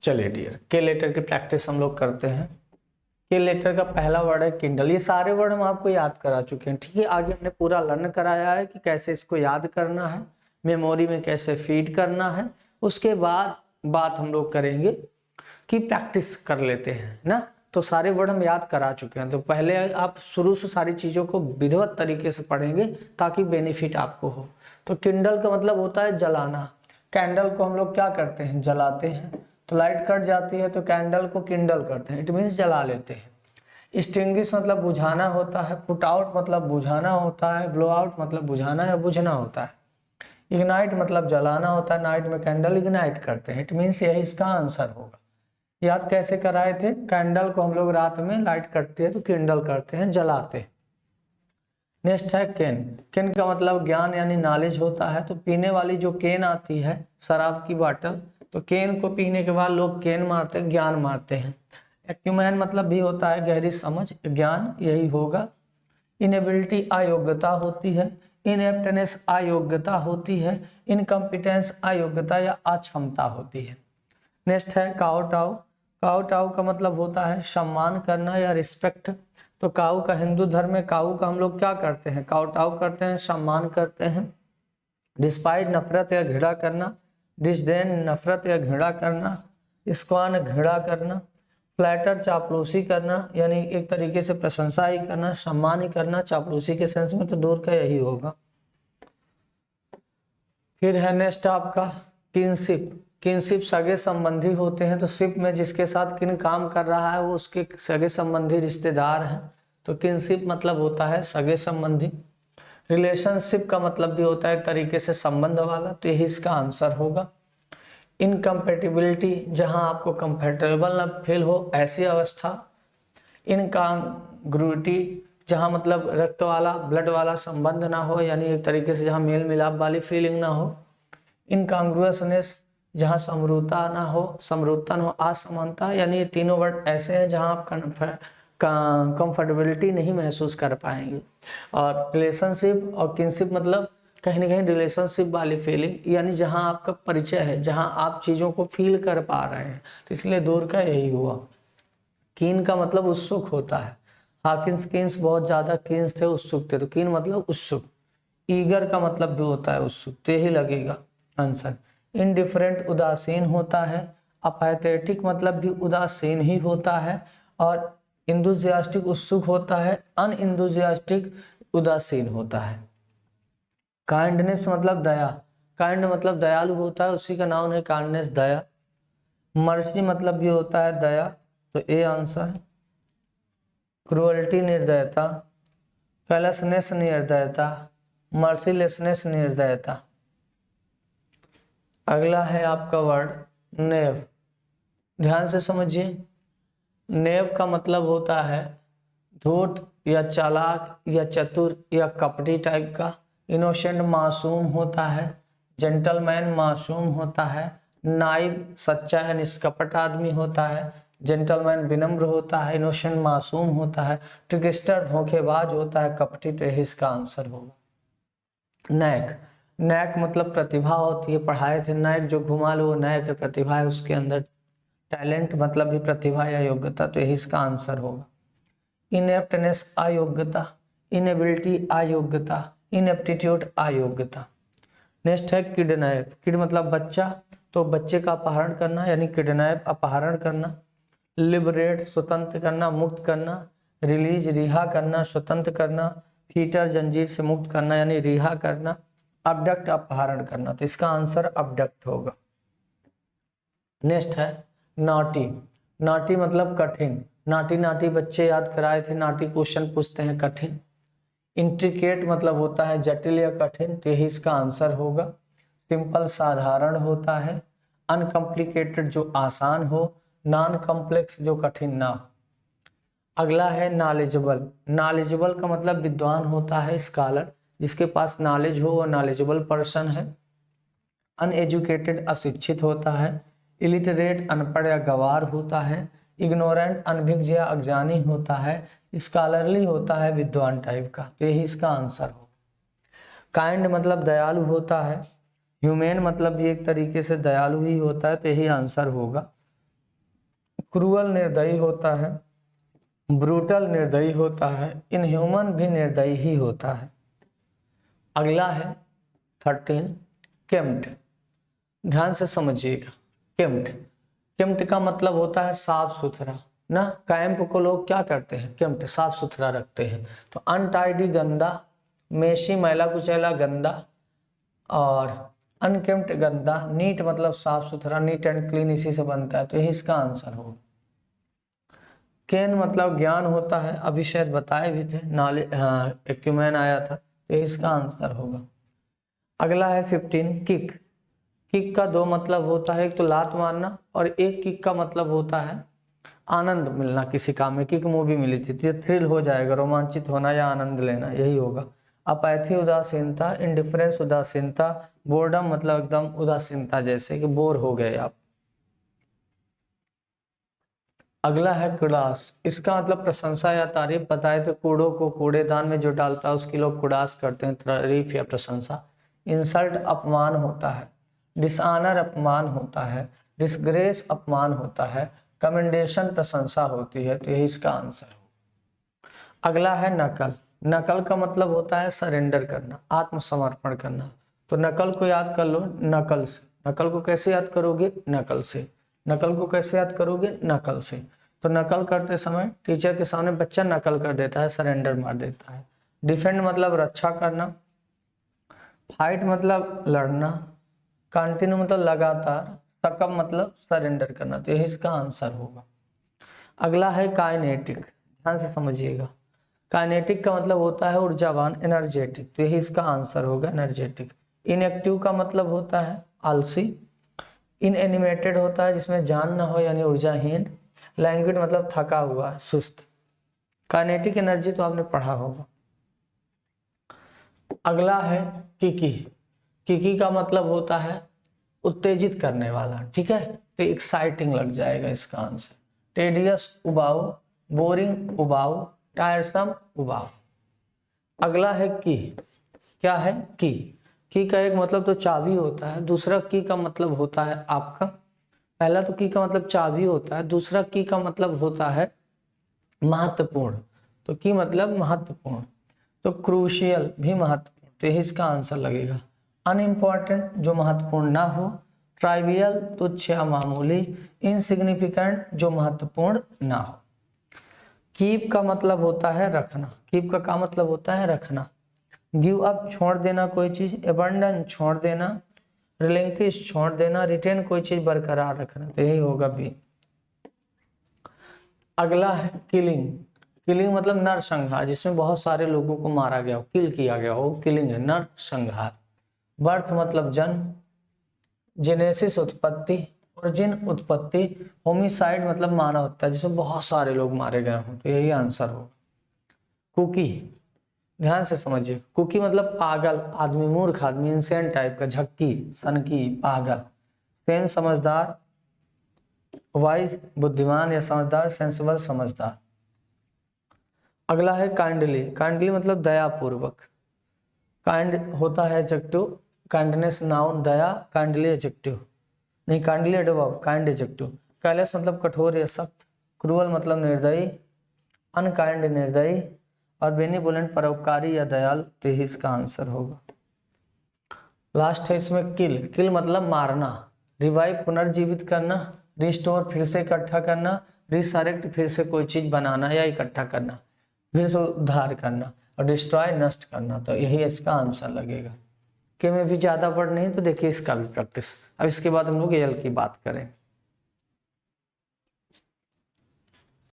चलिए डियर, के लेटर की प्रैक्टिस हम लोग करते हैं। के लेटर का पहला वर्ड है किंडल। ये सारे वर्ड हम आपको याद करा चुके हैं, ठीक है। आगे हमने पूरा लर्न कराया है कि कैसे इसको याद करना है, मेमोरी में कैसे फीड करना है। उसके बाद बात हम लोग करेंगे कि प्रैक्टिस कर लेते हैं ना। तो सारे वर्ड हम याद करा चुके हैं, तो पहले आप शुरू से सारी चीज़ों को विधिवत तरीके से पढ़ेंगे ताकि बेनिफिट आपको हो। तो किंडल का मतलब होता है जलाना। कैंडल को हम लोग क्या करते हैं, जलाते हैं। तो लाइट कट जाती है तो कैंडल को किंडल करते हैं, इट मीन्स जला लेते हैं। एक्सटिंग्विश मतलब बुझाना होता है। पुट आउट मतलब बुझाना होता है। ब्लो आउट मतलब बुझाना या बुझना होता है। इग्नाइट मतलब जलाना होता है। नाइट में कैंडल इग्नाइट करते हैं, इट मीन्स यही इसका आंसर होगा। याद कैसे कराए थे, कैंडल को हम लोग रात में लाइट कटती है तो किंडल करते हैं, जलाते हैं। नेक्स्ट है केन। केन का मतलब ज्ञान यानी नॉलेज होता है। तो पीने वाली जो केन आती है शराब की बॉटल, तो केन को पीने के बाद लोग केन मारते हैं, ज्ञान मारते हैं। एक्यूमेन मतलब भी होता है गहरी समझ, ज्ञान, यही होगा। इनेबिलिटी अयोग्यता होती है। इनएप्टनेस अयोग्यता होती है। इनकम्पिटेंस अयोग्यता या अक्षमता होती है। नेक्स्ट है काउटाउ। काउटाउ का मतलब होता है सम्मान करना या रिस्पेक्ट। तो काऊ का हिंदू धर्म में काऊ का हम लोग क्या करते हैं, काउटाउ करते हैं, सम्मान करते हैं। डिस्पाइट नफरत या घृणा करना। डिसडेन नफरत या घृणा करना। स्क्वान घृणा करना। फ्लैटर चापलूसी करना, यानी एक तरीके से प्रशंसा ही करना, सम्मान ही करना। चापलूसी के सेंस में तो दूर का यही होगा। फिर है नेक्स्ट आपका किनशिप। किनशिप सगे संबंधी होते हैं। तो शिप में जिसके साथ किन काम कर रहा है वो उसके सगे संबंधी रिश्तेदार हैं। तो किनशिप मतलब होता है सगे संबंधी। रिलेशनशिप का मतलब भी होता है एक तरीके से संबंध वाला, तो यही इसका आंसर होगा। इनकम्पेटिबिलिटी, जहां आपको कंफर्टेबल ना फील हो ऐसी अवस्था। इनकॉन्ग्रुइटी, जहां मतलब रक्त वाला ब्लड वाला संबंध ना हो, यानी एक तरीके से जहां मेल मिलाप वाली फीलिंग ना हो। इनकॉन्ग्रुअसनेस, जहां समरूपता ना हो, समरूपता ना हो। असमानता, यानी ये तीनों वर्ड ऐसे हैं जहां आप कंफर्टेबिलिटी नहीं महसूस कर पाएंगे। और रिलेशनशिप और किनशिप मतलब कहीं ना कहीं रिलेशनशिप वाली फीलिंग, यानी जहां आपका परिचय है, जहां आप चीज़ों को फील कर पा रहे हैं, तो इसलिए दूर का यही हुआ। कीन का मतलब उत्सुक होता है। हाकिंस किन्स बहुत ज़्यादा किन्स थे, उत्सुक थे, तो कीन मतलब उत्सुक। ईगर का मतलब भी होता है उत्सुक, तो यही लगेगा आंसर। इनडिफरेंट उदासीन होता है। अपैथेटिक मतलब भी उदासीन ही होता है। और इंथुजियास्टिक उत्सुक होता है। अनइंथुजियास्टिक उदासीन होता है। काइंडनेस मतलब दया। काइंड मतलब दयालु होता है, उसी का नाम है काइंडनेस, दया। मर्सी मतलब भी होता है दया, तो ए आंसर। क्रुअल्टी निर्दयता। कैलसनेस निर्दयता। मर्सीलेसनेस निर्दयता। अगला है आपका वर्ड नेव। ध्यान से समझिए। नेव का मतलब होता है धूर्त या चालाक या चतुर या कपटी टाइप का। इनोसेंट मासूम होता है। जेंटलमैन मासूम होता है। नाइव सच्चा या निष्कपट आदमी होता है। जेंटलमैन विनम्र होता है। इनोसेंट मासूम होता है। ट्रिकस्टर धोखेबाज होता है। कपटी, तो यही इसका आंसर होगा। नैक। नैक मतलब प्रतिभा होती है, पढ़ाए थे। नैक जो घुमा लो वो नैक है, प्रतिभा है उसके अंदर। टैलेंट मतलब भी प्रतिभा या योग्यता, तो यही इसका आंसर होगा। इनएप्टनेस अयोग्यता। इनएबिलिटी अयोग्यता। इनएप्टीट्यूड अयोग्यता। नेक्स्ट है किडनैप। किड मतलब बच्चा, तो बच्चे का अपहरण करना यानी किडनैप, अपहरण करना। लिबरेट स्वतंत्र करना, मुक्त करना। रिलीज रिहा करना, स्वतंत्र करना। फीटर जंजीर से मुक्त करना यानी रिहा करना। अबडक्ट अपहरण करना, तो इसका आंसर अबडक्ट होगा। नेक्स्ट है नॉटी। नॉटी मतलब कठिन। नाटी नाटी बच्चे याद कराए थे, नाटी क्वेश्चन पूछते हैं कठिन। इंट्रिकेट मतलब होता है जटिल या कठिन, तो यही इसका आंसर होगा। सिंपल साधारण होता है। अनकॉम्प्लिकेटेड जो आसान हो। नॉन कॉम्प्लेक्स जो कठिन ना हो। अगला है नॉलेजेबल। नॉलेजेबल का मतलब विद्वान होता है, स्कॉलर, जिसके पास नॉलेज हो वो नॉलेजेबल पर्सन है। अनएजुकेटेड अशिक्षित होता है। इलिटरेट अनपढ़ या गवार होता है। इग्नोरेंट अनभिज्ञ या अज्ञानी होता है। स्कॉलरली होता है विद्वान टाइप का, तो यही इसका आंसर हो। काइंड मतलब दयालु होता है। ह्यूमेन मतलब भी एक तरीके से दयालु ही होता है, तो यही आंसर होगा। क्रूअल निर्दयी होता है, ब्रूटल निर्दयी होता है, इनह्यूमन भी निर्दयी ही होता है। अगला है 13 केम्प्ट। ध्यान से समझिएगा। केम्प्ट, केम्प्ट का मतलब होता है साफ सुथरा ना। कैंप को लोग क्या करते हैं, केम्प्ट साफ सुथरा रखते हैं। तो अनटाइडी गंदा, मेशी मैला कुचैला गंदा, और अनकेम्प्ट गंदा, नीट मतलब साफ सुथरा, नीट एंड क्लीन इसी से बनता है, तो यही इसका आंसर होगा। केन मतलब ज्ञान होता है, अभी शायद बताए भी थे, नॉलेज, हाँ एक्यूमेन आया था, तो इसका आंसर होगा। अगला है 15 किक। किक का दो मतलब होता है, एक तो लात मारना, और एक किक का मतलब होता है आनंद मिलना किसी काम में। किक मूवी मिली थी, तो थ्रिल हो जाएगा, रोमांचित होना या आनंद लेना, यही होगा। अपैथी उदासीनता, इंडिफरेंस उदासीनता, बोर्डम मतलब एकदम उदासीनता, जैसे कि बोर हो गए आप। अगला है कुड़ास। इसका मतलब प्रशंसा या तारीफ। बताए तो कूड़ों को कूड़ेदान में जो डालता है उसकी लोग कुड़ास करते हैं, तारीफ या प्रशंसा। इंसल्ट अपमान होता है, डिसऑनर अपमान होता है, डिसग्रेस अपमान होता है, कमेंडेशन प्रशंसा होती है, तो यही इसका आंसर हो। अगला है नकल। नकल का मतलब होता है सरेंडर करना, आत्मसमर्पण करना। तो नकल को याद कर लो नकल से। नकल को कैसे याद करोगे, नकल से। नकल को कैसे याद करोगे, नकल से। तो नकल करते समय टीचर के सामने बच्चा नकल कर देता है, सरेंडर मार देता है। डिफेंड मतलब रक्षा करना, फाइट मतलब लड़ना, कंटिन्यू मतलब लगातार, सकअप मतलब सरेंडर करना, तो यही इसका आंसर होगा। अगला है काइनेटिक। ध्यान से समझिएगा। काइनेटिक का मतलब होता है ऊर्जावान, एनर्जेटिक, तो यही इसका आंसर होगा, एनर्जेटिक। इनएक्टिव का मतलब होता है आलसी। इनएनिमेटेड होता है जिसमें जान ना हो, यानी ऊर्जाहीन। लैंग्वेज मतलब थका हुआ, सुस्त। काइनेटिक एनर्जी तो आपने पढ़ा होगा। अगला है किकी। किकी का मतलब होता है उत्तेजित करने वाला, ठीक है, तो एक्साइटिंग लग जाएगा इसका आंसर। टेडियस उबाऊ, बोरिंग उबाऊ, टायरसम उबाऊ। अगला है की। क्या है की का एक मतलब तो चाबी होता है, दूसरा की का मतलब होता है आपका, पहला तो की का मतलब चाबी होता है, दूसरा की का मतलब होता है महत्वपूर्ण। तो की मतलब महत्वपूर्ण, तो क्रूशियल भी महत्वपूर्ण, तो यही इसका आंसर लगेगा। अनइम्पॉर्टेंट जो महत्वपूर्ण ना हो, ट्राइवियल तुच्छ या मामूली, इनसिग्निफिकेंट जो महत्वपूर्ण ना हो। कीप का मतलब होता है रखना। कीप का क्या मतलब होता है, रखना। गिव अप छोड़ देना कोई चीज, एबंडन छोड़ देना, रिलिंक्विश छोड़ देना, रिटेन कोई चीज बरकरार रखना, तो यही होगा बी। अगला है किलिंग। किलिंग मतलब नरसंहार, जिसमें बहुत सारे लोगों को मारा गया हो, किल किया गया हो, किलिंग है, नरसंहार। बर्थ मतलब जन्म, जेनेसिस उत्पत्ति, ओरिजिन उत्पत्ति, होमिसाइड मतलब मारा होता है जिसमें बहुत सारे लोग मारे गए हों, तो यही आंसर होगा। कुकी, ध्यान से समझिए। कुकी मतलब पागल आदमी, मूर्ख आदमी, इंसेन टाइप का, झक्की, सनकी, पागल। सेन समझदार, वाइज बुद्धिमान या समझदार, सेंसिबल समझदार। अगला है काइंडली। काइंडली मतलब दयापूर्वक। काइंड होता है एडजेक्टिव, काइंडनेस नाउन, दया काइंडली एडजेक्टिव, नहीं काइंडली एडवर्ब, काइंड एडजेक्टिव। कैलेस मतलब कठोर या सख्त, क्रूअल मतलब निर्दयी, अनकाइंड निर्दयी, और बेनिवोलेंट परोपकारी या दयालु, तो यही इसका आंसर होगा। लास्ट है इसमें किल। किल मतलब मारना, रिवाइव पुनर्जीवित करना, रिस्टोर फिर से इकट्ठा करना, रिसरेक्ट फिर से कोई चीज बनाना या इकट्ठा करना, फिर से उद्धार करना, और डिस्ट्रॉय नष्ट करना, तो यही इसका आंसर लगेगा। के में भी ज़्यादा वर्ड नहीं, तो देखिए इसका भी प्रैक्टिस। अब इसके बाद हम लोग एल की बात करें।